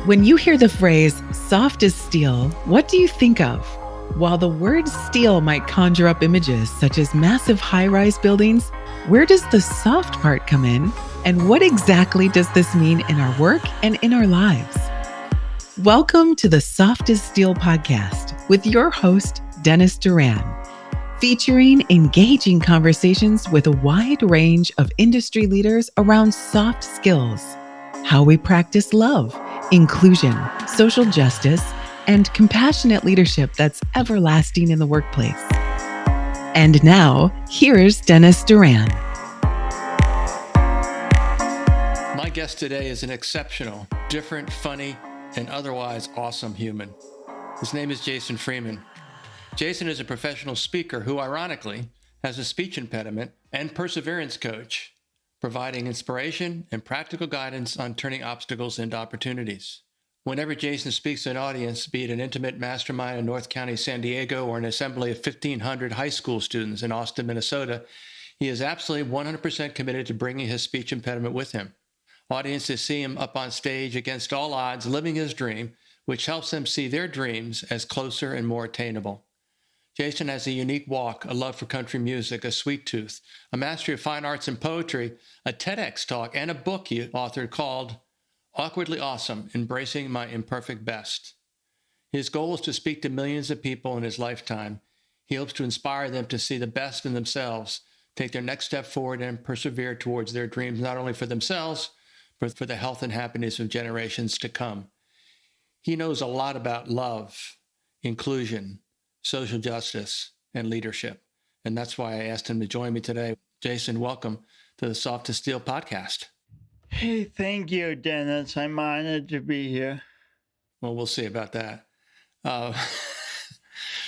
When you hear the phrase soft as steel, what do you think of? While the word steel might conjure up images such as massive high rise buildings, where does the soft part come in? And what exactly does this mean in our work and in our lives? Welcome to the Soft as Steel podcast with your host, Dennis Duran, featuring engaging conversations with a wide range of industry leaders around soft skills, how we practice love, inclusion, social justice, and compassionate leadership that's everlasting in the workplace. And now, here's Dennis Duran. My guest today is an exceptional, different, funny, and otherwise awesome human. His name is Jason Freeman. Jason is a professional speaker who, ironically, has a speech impediment and perseverance coach, providing inspiration and practical guidance on turning obstacles into opportunities. Whenever Jason speaks to an audience, be it an intimate mastermind in North County, San Diego, or an assembly of 1,500 high school students in Austin, Minnesota, he is absolutely 100% committed to bringing his speech impediment with him. Audiences see him up on stage against all odds, living his dream, which helps them see their dreams as closer and more attainable. Jason has a unique walk, a love for country music, a sweet tooth, a mastery of fine arts and poetry, a TEDx talk, and a book he authored called Awkwardly Awesome, Embracing My Imperfect Best. His goal is to speak to millions of people in his lifetime. He hopes to inspire them to see the best in themselves, take their next step forward, and persevere towards their dreams, not only for themselves, but for the health and happiness of generations to come. He knows a lot about love, inclusion, social justice, and leadership. And that's why I asked him to join me today. Jason, welcome to the Soft as Steel podcast. Hey, thank you, Dennis. I'm honored to be here. Well, we'll see about that.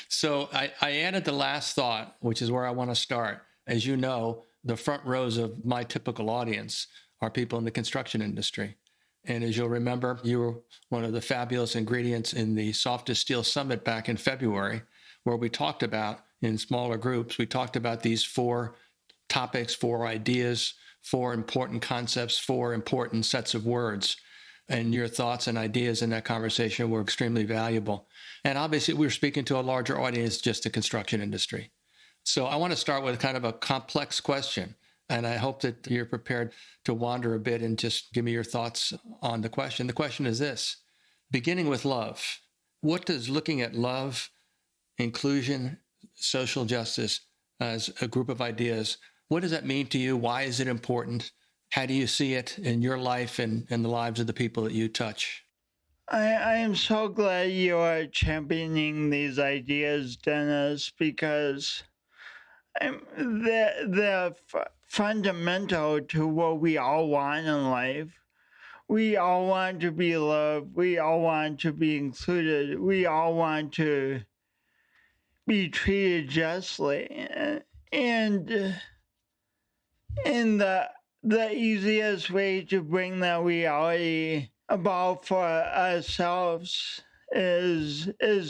So I added the last thought, which is where I want to start. As you know, the front rows of my typical audience are people in the construction industry. And as you'll remember, you were one of the fabulous ingredients in the Soft as Steel Summit back in February, where we talked about, in smaller groups, we talked about these 4 topics, 4 ideas, 4 important concepts, 4 important sets of words. And your thoughts and ideas in that conversation were extremely valuable. And obviously, we were speaking to a larger audience, just the construction industry. So I want to start with kind of a complex question. And I hope that you're prepared to wander a bit and just give me your thoughts on the question. The question is this: beginning with love, what does looking at love, inclusion, social justice as a group of ideas, what does that mean to you? Why is it important? How do you see it in your life and the lives of the people that you touch? I am so glad you are championing these ideas, Dennis, because they're fundamental to what we all want in life. We all want to be loved. We all want to be included. We all want to be treated justly. And the easiest way to bring that reality about for ourselves is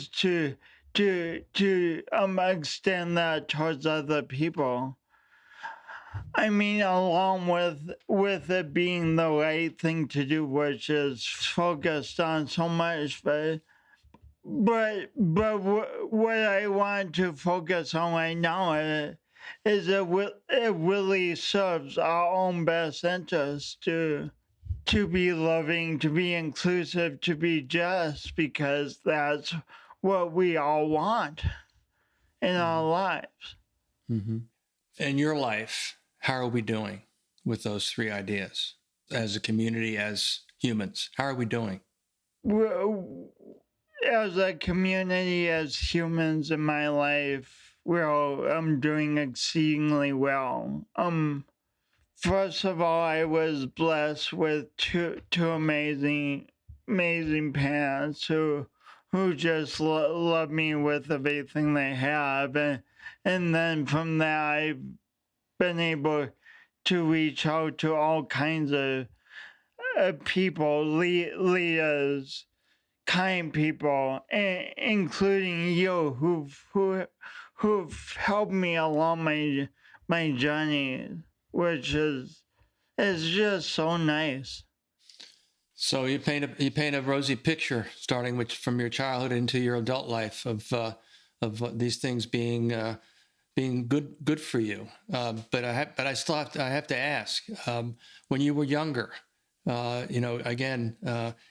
to extend that towards other people. I mean, along with it being the right thing to do, which is focused on so much, but what I want to focus on right now is it really serves our own best interest to be loving, to be inclusive, to be just, because that's what we all want in our lives. Mm-hmm. In your life, how are we doing with those 3 ideas? As a community, as humans, how are we doing? As a community, as humans in my life, I'm doing exceedingly well. First of all, I was blessed with two amazing parents who just love me with everything they have, and then from that I've been able to reach out to all kinds of people, leaders, kind people, including you, who've helped me along my journey, which is just so nice. So you paint a rosy picture, starting from your childhood into your adult life of these things being good for you. But I still have to ask, when you were younger, again,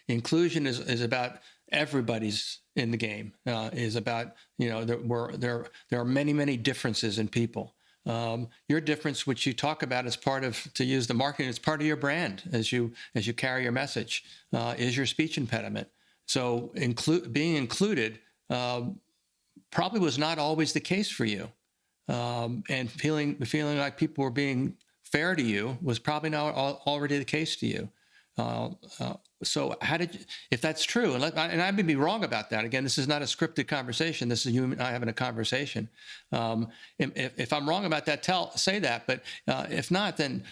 inclusion is about everybody's in the game. Is about there are many differences in people. Your difference, which you talk about as part of, to use the marketing, it's part of your brand as you carry your message, is your speech impediment. So being included probably was not always the case for you, and feeling like people were being fair to you was probably not already the case to you. So how did you, if that's true, and I may be wrong about that. Again, this is not a scripted conversation. This is you and I having a conversation. If I'm wrong about that, say that. But if not, then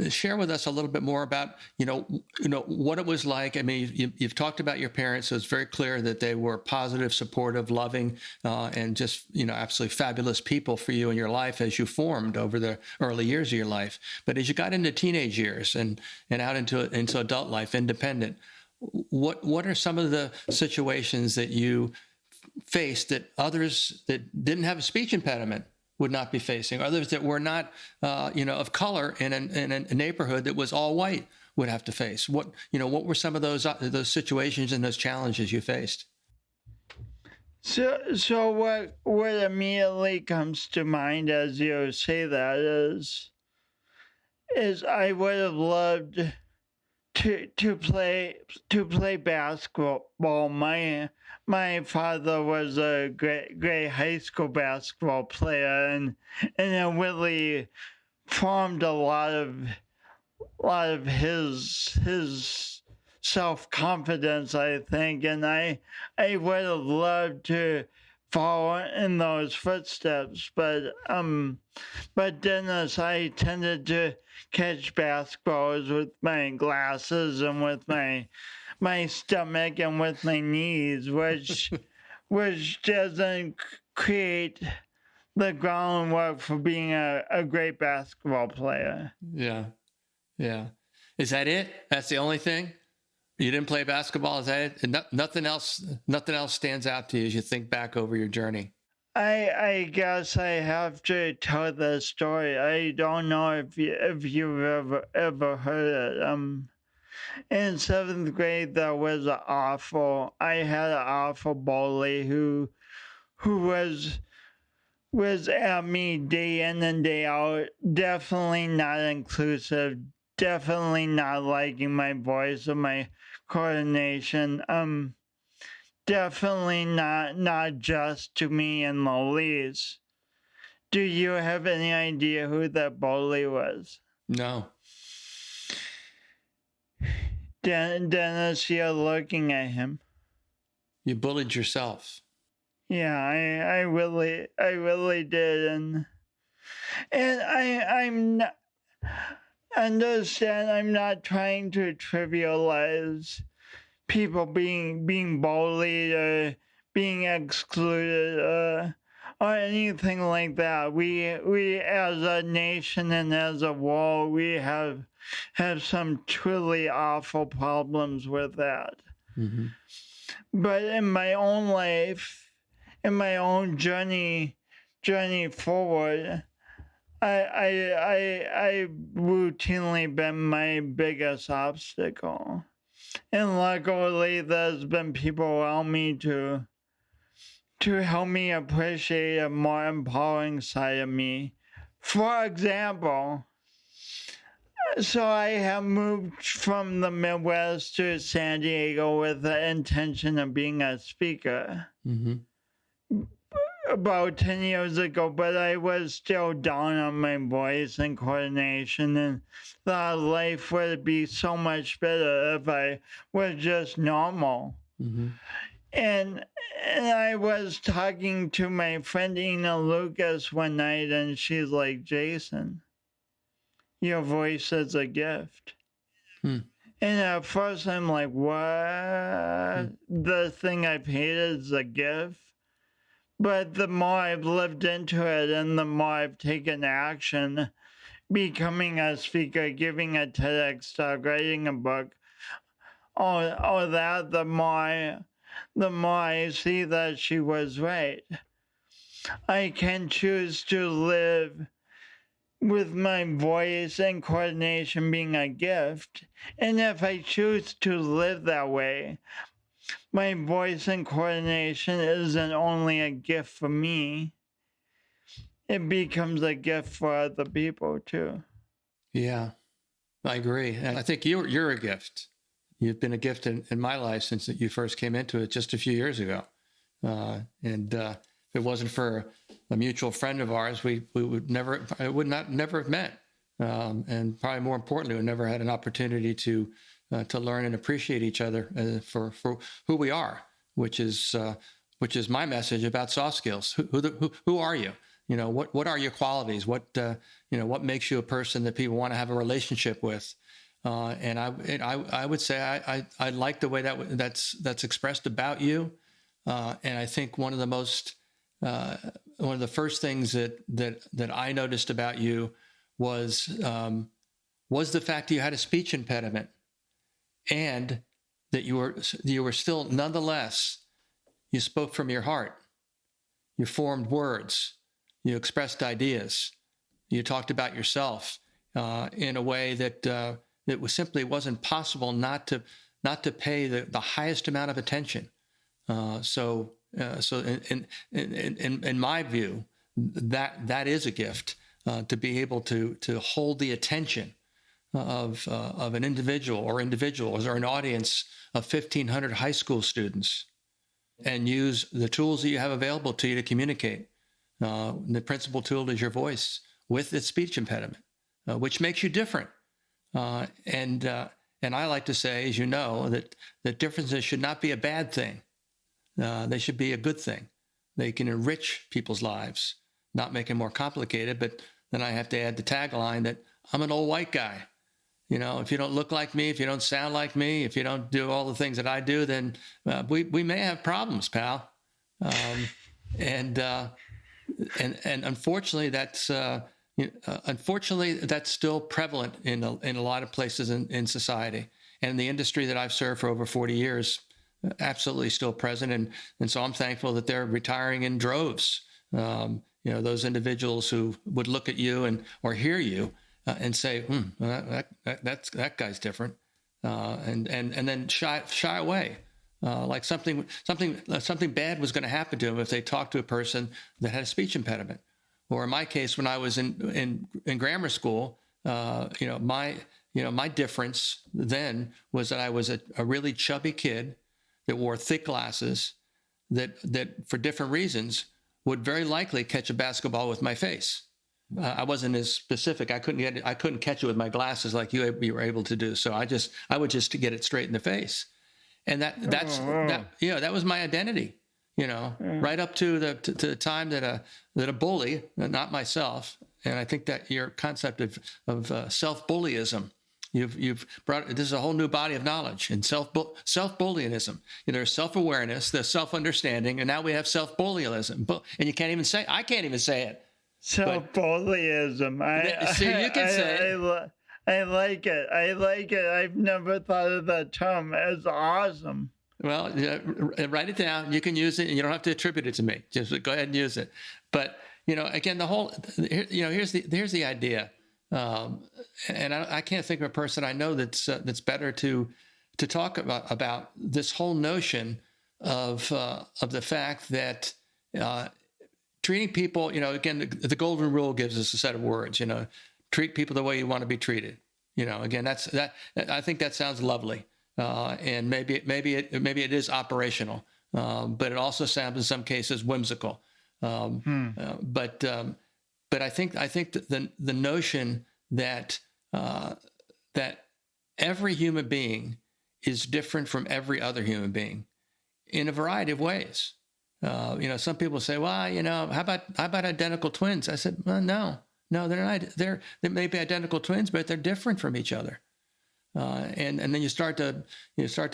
share with us a little bit more about what it was like. I mean, you've talked about your parents, so it's very clear that they were positive, supportive, loving, and just absolutely fabulous people for you in your life as you formed over the early years of your life. But as you got into teenage years and out into adult life, independent, what are some of the situations that you faced that others that didn't have a speech impediment would not be facing, others that were not of color in a neighborhood that was all white would have to face? What were some of those situations and those challenges you faced? So what immediately comes to mind as you say that is I would have loved to play basketball. My father was a great high school basketball player, and it really formed a lot of his self-confidence, I think, and I would have loved to follow in those footsteps, but Dennis, I tended to catch basketballs with my glasses and with my stomach and with my knees, which doesn't create the groundwork for being a great basketball player. Yeah. Is that it? That's the only thing? You didn't play basketball? Is that it? Nothing else stands out to you as you think back over your journey? I guess I have to tell the story. I don't know if you've ever heard it. In 7th grade, I had an awful bully who was at me day in and day out, definitely not inclusive, definitely not liking my voice or my coordination. Definitely not just to me in the least. Do you have any idea who that bully was? No. Dennis, you're looking at him. You bullied yourself. Yeah, I really did, and I'm not, understand, I'm not trying to trivialize people being bullied or being excluded or anything like that. We as a nation and as a world, we have some truly awful problems with that. Mm-hmm. But in my own life, in my own journey forward, I routinely been my biggest obstacle. And luckily, there's been people around me to help me appreciate a more empowering side of me. For example, so I have moved from the Midwest to San Diego with the intention of being a speaker. Mm-hmm. About 10 years ago, but I was still down on my voice and coordination, and thought life would be so much better if I was just normal. Mm-hmm. And I was talking to my friend Ina Lucas one night, and she's like, Jason, your voice is a gift. Hmm. And at first I'm like, what? The thing I've hated is a gift? But the more I've lived into it and the more I've taken action, becoming a speaker, giving a TEDx talk, writing a book, all that, the more I see that she was right. I can choose to live with my voice and coordination being a gift. And if I choose to live that way, my voice and coordination isn't only a gift for me, it becomes a gift for other people too. Yeah, I agree. And I think you're a gift. You've been a gift in my life since you first came into it just a few years ago. And if it wasn't for a mutual friend of ours, we would never have met. And probably more importantly, we never had an opportunity to learn and appreciate each other for who we are, which is my message about soft skills. Who are you? You know, what are your qualities? What makes you a person that people want to have a relationship with? And I would say I like the way that's expressed about you. And I think one of the first things that I noticed about you was the fact that you had a speech impediment, and that you were still, nonetheless, you spoke from your heart. You formed words. You expressed ideas. You talked about yourself in a way that simply wasn't possible not to pay the highest amount of attention. So in my view, that is a gift, to be able to hold the attention of an individual or individuals or an audience of 1,500 high school students, and use the tools that you have available to you to communicate. The principal tool is your voice with its speech impediment, which makes you different. And I like to say, as you know, that differences should not be a bad thing. They should be a good thing. They can enrich people's lives, not make it more complicated. But then I have to add the tagline that I'm an old white guy. You know, if you don't look like me, if you don't sound like me, if you don't do all the things that I do, then we may have problems, pal. And unfortunately, that's still prevalent in a lot of places in society. And in the industry that I've served for over 40 years, absolutely still present. And so I'm thankful that they're retiring in droves. Those individuals who would look at you or hear you and say, that guy's different, and then shy away. Like something bad was going to happen to them if they talked to a person that had a speech impediment. Or in my case, when I was in grammar school, my difference then was that I was a really chubby kid that wore thick glasses that for different reasons would very likely catch a basketball with my face. I wasn't as specific. I couldn't catch it with my glasses like you were able to do. So I would just get it straight in the face. And that was my identity, right up to the time that a bully, not myself, and I think that your concept of self-bullyism, you've brought, this is a whole new body of knowledge in self-bullyism. There's self-awareness, there's self-understanding, and now we have self-bullyism. And you can't even say, I can't even say it. Self-bullyism. So you can say it. I like it. I've never thought of that term. It's awesome. Well, write it down. You can use it, and you don't have to attribute it to me. Just go ahead and use it. But again, here's the idea. And I can't think of a person I know that's better to talk about this whole notion of the fact that treating people. Again, the golden rule gives us a set of words. Treat people the way you want to be treated. Again, I think that sounds lovely, and maybe it is operational, but it also sounds in some cases whimsical. But I think that the notion that every human being is different from every other human being in a variety of ways. Some people say, well, how about identical twins? I said, well, no, they're not. They may be identical twins, but they're different from each other. And then you start to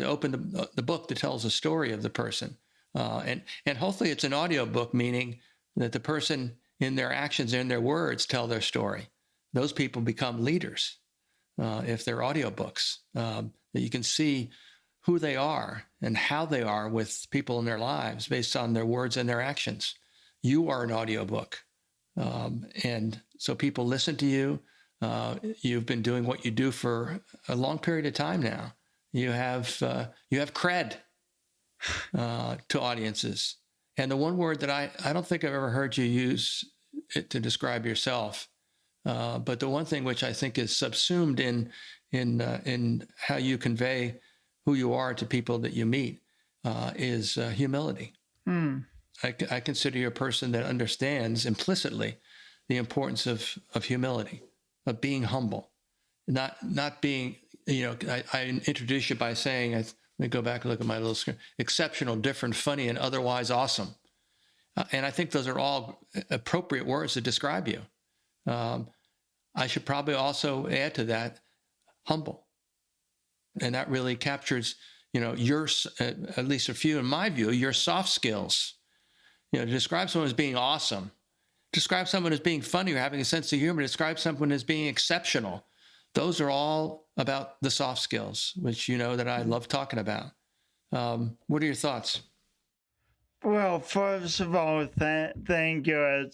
open the book that tells the story of the person, and hopefully it's an audio book, meaning that the person in their actions and their words tell their story. Those people become leaders if they're audiobooks, that you can see who they are and how they are with people in their lives based on their words and their actions. You are an audiobook. And so people listen to you. You've been doing what you do for a long period of time now. You have cred to audiences. And the one word that I don't think I've ever heard you use it to describe yourself, but the one thing which I think is subsumed in how you convey who you are to people that you meet is humility. I consider you a person that understands implicitly the importance of humility, of being humble, not being, I introduced you by saying, let me go back and look at my little screen, exceptional, different, funny, and otherwise awesome. And I think those are all appropriate words to describe you. I should probably also add to that, humble. And that really captures, your, at least a few in my view, your soft skills. To describe someone as being awesome, describe someone as being funny or having a sense of humor, describe someone as being exceptional. Those are all about the soft skills, which that I love talking about. What are your thoughts? Well, first of all, thank you.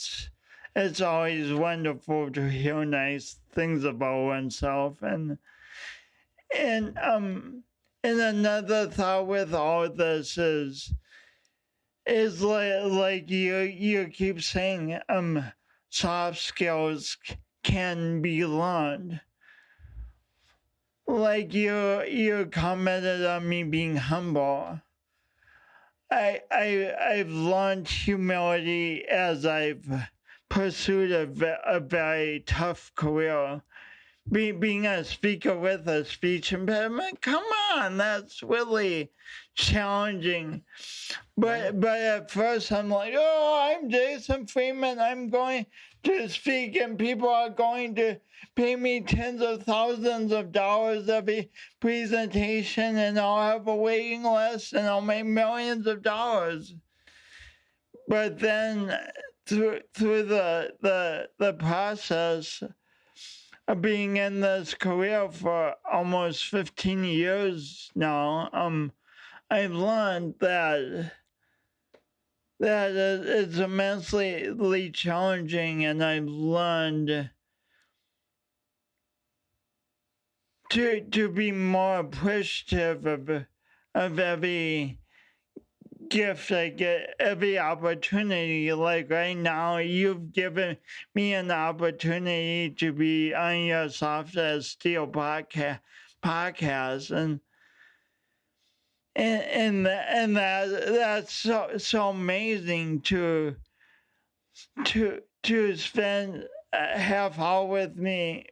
It's always wonderful to hear nice things about oneself, and another thought with all this is like you keep saying, soft skills can be learned. Like you commented on me being humble. I've learned humility as I've pursued a very tough career. Being a speaker with a speech impediment, come on, that's really challenging. But at first I'm like, I'm Jason Freeman. I'm going to speak and people are going to pay me tens of thousands of dollars every presentation, and I'll have a waiting list and I'll make millions of dollars. But then through the process of being in this career for almost 15 years now, I've learned that it's immensely challenging, and I've learned to be more appreciative of every gift I get, every opportunity. Like right now, you've given me an opportunity to be on your Soft as Steel podcast, and that's so amazing to spend a half hour with me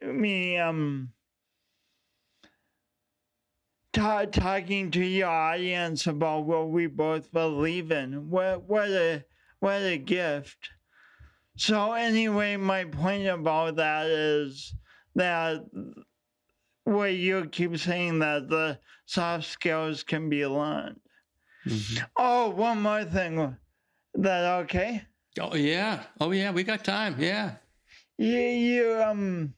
talking to your audience about what we both believe in. What a gift. So anyway, my point about that is that what you keep saying, that the soft skills can be learned. Mm-hmm. Oh, one more thing. Is that okay? Oh yeah, we got time. Yeah. You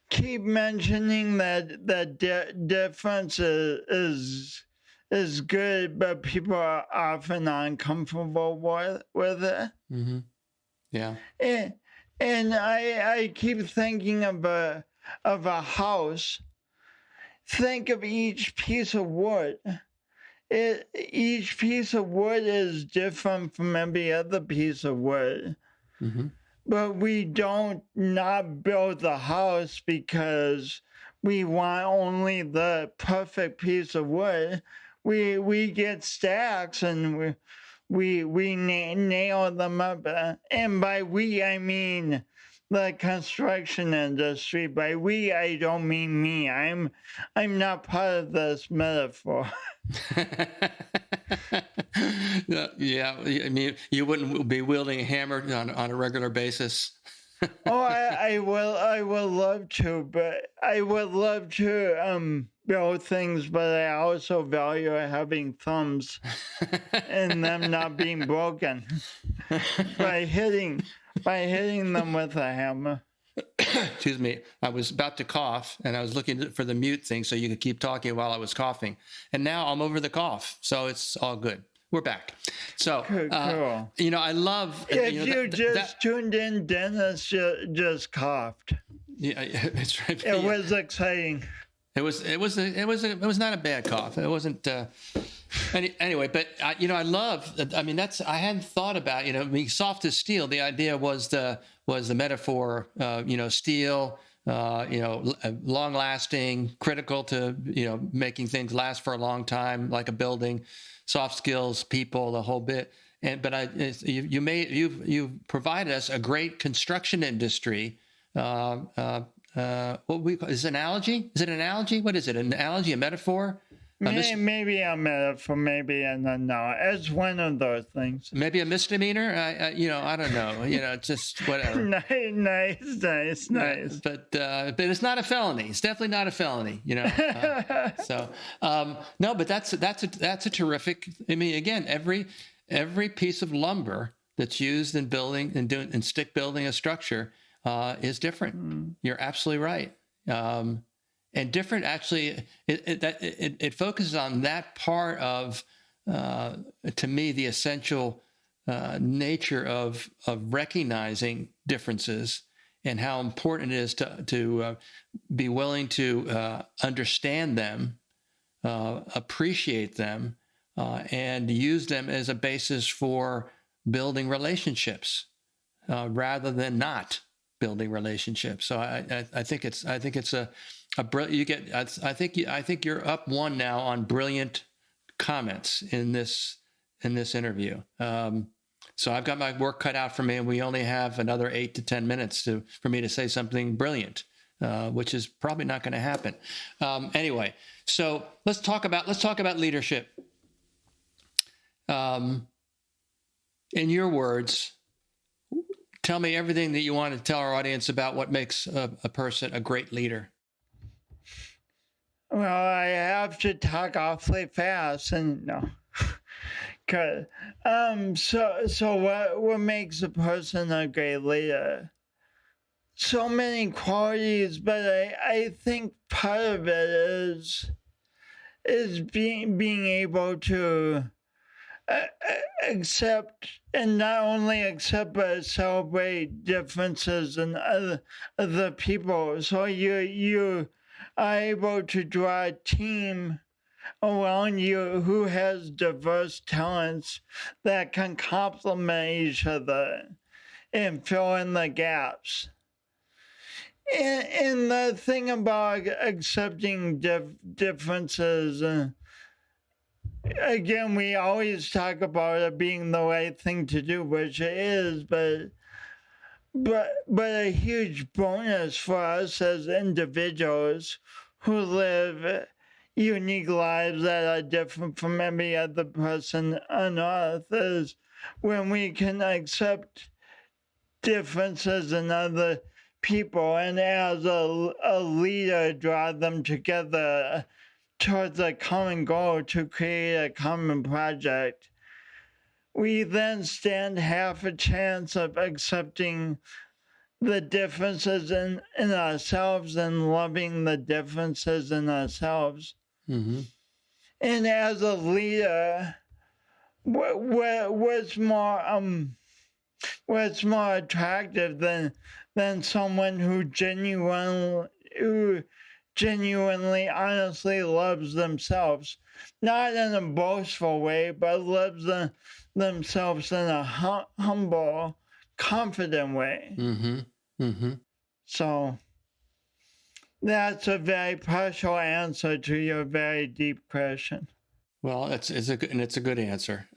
keep mentioning that difference is good, but people are often uncomfortable with it. Mm-hmm. Yeah. And I keep thinking of a house. Think of each piece of wood. Each piece of wood is different from every other piece of wood. Mm-hmm. But we don't not build the house because we want only the perfect piece of wood. We get stacks and we nail them up. And by we, I mean the construction industry. By we, I don't mean me. I'm not part of this metaphor. Yeah, I mean, you wouldn't be wielding a hammer on a regular basis. I will love to, but I would love to build things, but I also value having thumbs and them not being broken by hitting them with a hammer. excuse me, I was about to cough and I was looking for the mute thing so you could keep talking while I was coughing. And now I'm over the cough. So it's all good. We're back. So, Cool. I love. If you just tuned in, Dennis just coughed. Yeah, it's right. It was exciting. It was not a bad cough. It wasn't. Anyway, but I love. I mean, I hadn't thought about. Soft as steel. The idea was the metaphor. Steel. Long lasting, critical to making things last for a long time, like a building. Soft skills, people, the whole bit. You've provided us a great construction industry. What we call is analogy? Is it an analogy? What is it? An analogy, a metaphor? Maybe a metaphor, maybe no. It's one of those things. Maybe a misdemeanor. I don't know. It's just whatever. Nice. But it's not a felony. It's definitely not a felony. No, but that's a terrific. I mean, again, every piece of lumber that's used in building and stick building a structure is different. You're absolutely right. And different, actually, it focuses on that part of, to me, the essential nature of recognizing differences and how important it is to be willing to understand them, appreciate them, and use them as a basis for building relationships rather than not building relationships. So I think it's I think you're up one now on brilliant comments in this interview. So I've got my work cut out for me, and we only have another 8 to 10 minutes for me to say something brilliant, which is probably not going to happen. Anyway, so let's talk about leadership. In your words, tell me everything that you want to tell our audience about what makes a person a great leader. Well, I have to talk awfully fast, and no. So what makes a person a great leader? So many qualities, but I think part of it is being able to accept, and not only accept, but celebrate differences in other people. So you are able to draw a team around you who has diverse talents that can complement each other and fill in the gaps. And the thing about accepting differences, again, we always talk about it being the right thing to do, which it is, but a huge bonus for us as individuals who live unique lives that are different from every other person on earth is when we can accept differences in other people and as a leader draw them together towards a common goal to create a common project. We then stand half a chance of accepting the differences in ourselves and loving the differences in ourselves. Mm-hmm. And as a leader, what's more attractive than someone who genuinely, honestly loves themselves, not in a boastful way, but loves themselves in a humble, confident way. Mm-hmm. Mm-hmm. So that's a very partial answer to your very deep question. Well, it's a good answer.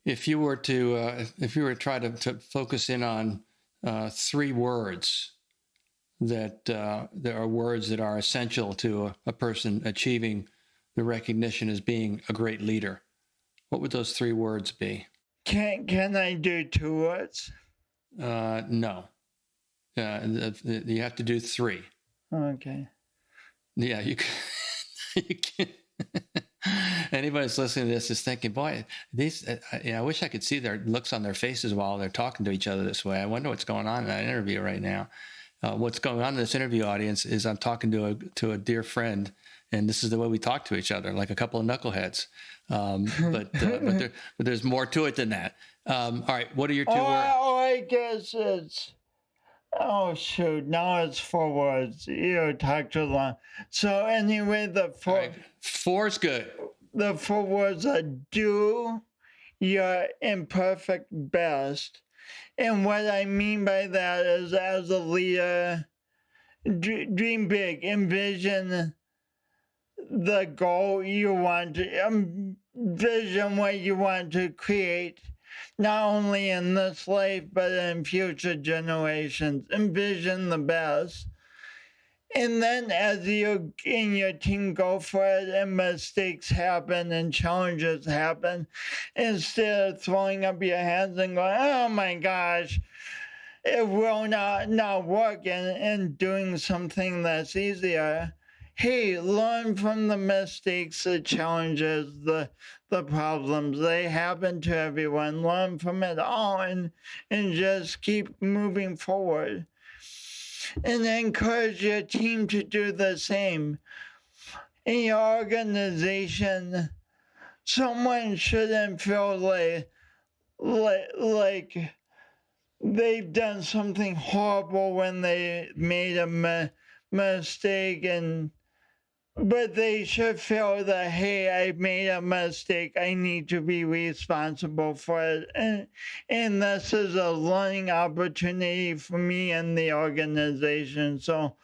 If you were to try to focus in on 3 words that there are words that are essential to a person achieving the recognition as being a great leader, what would those 3 words be? Can I do 2 words? No. You have to do 3. Okay. Yeah, you can. Anybody that's listening to this is thinking, boy, these. I wish I could see their looks on their faces while they're talking to each other this way. I wonder what's going on in that interview right now. What's going on in this interview audience is I'm talking to a dear friend, and this is the way we talk to each other, like a couple of knuckleheads. But there's more to it than that. All right, what are your two words? I guess it's, oh shoot, now it's 4 words. You talked too long. So anyway, the 4... Right. 4's good. The 4 words are do your imperfect best. And what I mean by that is, as a leader, dream big, envision the goal you want to, envision what you want to create, not only in this life, but in future generations. Envision the best. And then as you and your team go for it and mistakes happen and challenges happen, instead of throwing up your hands and going, oh my gosh, it will not work, and doing something that's easier, hey, learn from the mistakes, the challenges, the problems. They happen to everyone. Learn from it all and just keep moving forward. And encourage your team to do the same. In your organization, someone shouldn't feel like they've done something horrible when they made a mistake, but they should feel that, hey, I made a mistake. I need to be responsible for it. And this is a learning opportunity for me and the organization. So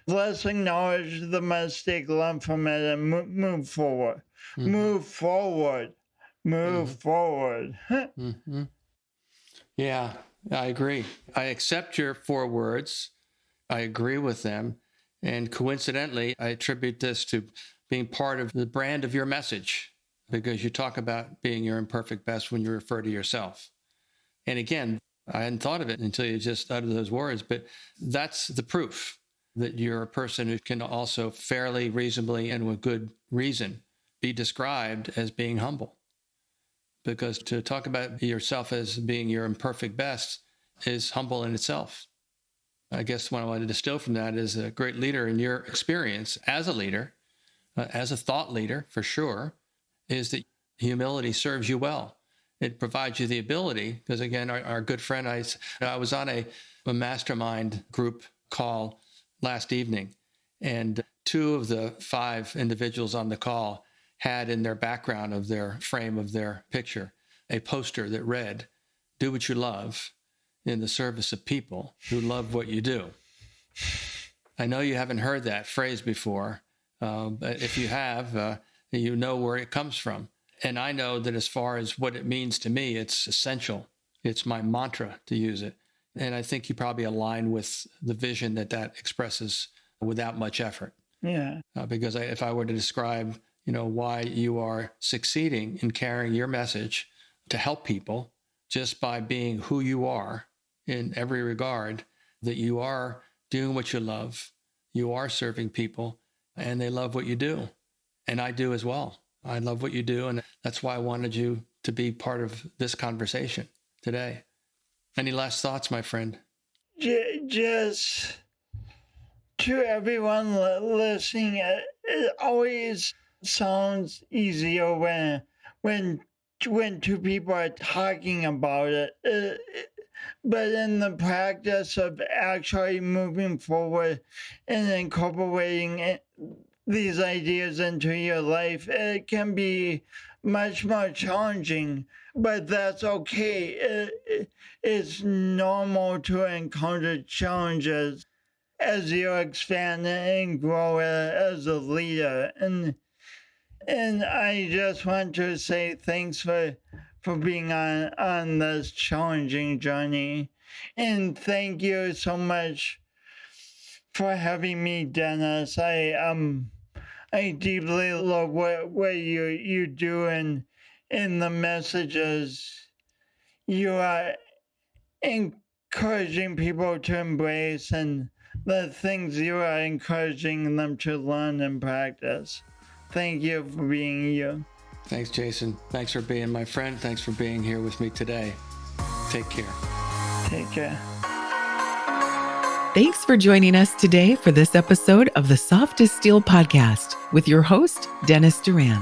let's acknowledge the mistake, learn from it, and move forward. Mm-hmm. Move forward. Move mm-hmm. forward. Mm-hmm. Yeah, I agree. I accept your 4 words. I agree with them. And coincidentally, I attribute this to being part of the brand of your message, because you talk about being your imperfect best when you refer to yourself. And again, I hadn't thought of it until you just uttered those words, but that's the proof that you're a person who can also fairly, reasonably, and with good reason be described as being humble. Because to talk about yourself as being your imperfect best is humble in itself. I guess what I want to distill from that is a great leader in your experience as a leader, as a thought leader for sure, is that humility serves you well. It provides you the ability, because again, our good friend, I was on a mastermind group call last evening, and 2 of the 5 individuals on the call had in their background of their frame of their picture a poster that read, "Do what you love in the service of people who love what you do." I know you haven't heard that phrase before, but if you have, you know where it comes from. And I know that as far as what it means to me, it's essential. It's my mantra to use it. And I think you probably align with the vision that expresses without much effort. Yeah. Because if I were to describe, why you are succeeding in carrying your message to help people just by being who you are, in every regard, that you are doing what you love, you are serving people, and they love what you do. And I do as well. I love what you do, and that's why I wanted you to be part of this conversation today. Any last thoughts, my friend? Just to everyone listening, it always sounds easier when 2 people are talking about it. But in the practice of actually moving forward and incorporating these ideas into your life, it can be much more challenging, but that's okay. It's normal to encounter challenges as you expand and grow as a leader. And I just want to say thanks for being on this challenging journey. And thank you so much for having me, Dennis. I deeply love what you do and the messages you are encouraging people to embrace, and the things you are encouraging them to learn and practice. Thank you for being you. Thanks, Jason. Thanks for being my friend. Thanks for being here with me today. Take care. Take care. Thanks for joining us today for this episode of the Soft as Steel podcast with your host, Dennis Duran.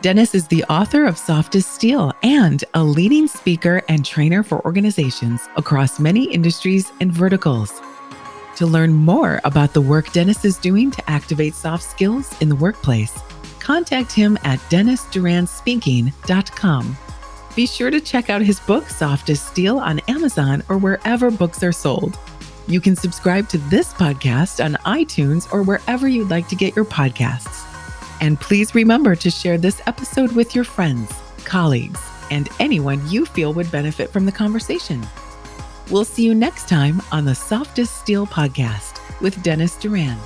Dennis is the author of Soft as Steel and a leading speaker and trainer for organizations across many industries and verticals. To learn more about the work Dennis is doing to activate soft skills in the workplace, contact him at dennisduranspeaking.com. Be sure to check out his book, Soft as Steel, on Amazon or wherever books are sold. You can subscribe to this podcast on iTunes or wherever you'd like to get your podcasts. And please remember to share this episode with your friends, colleagues, and anyone you feel would benefit from the conversation. We'll see you next time on the Soft as Steel podcast with Dennis Duran.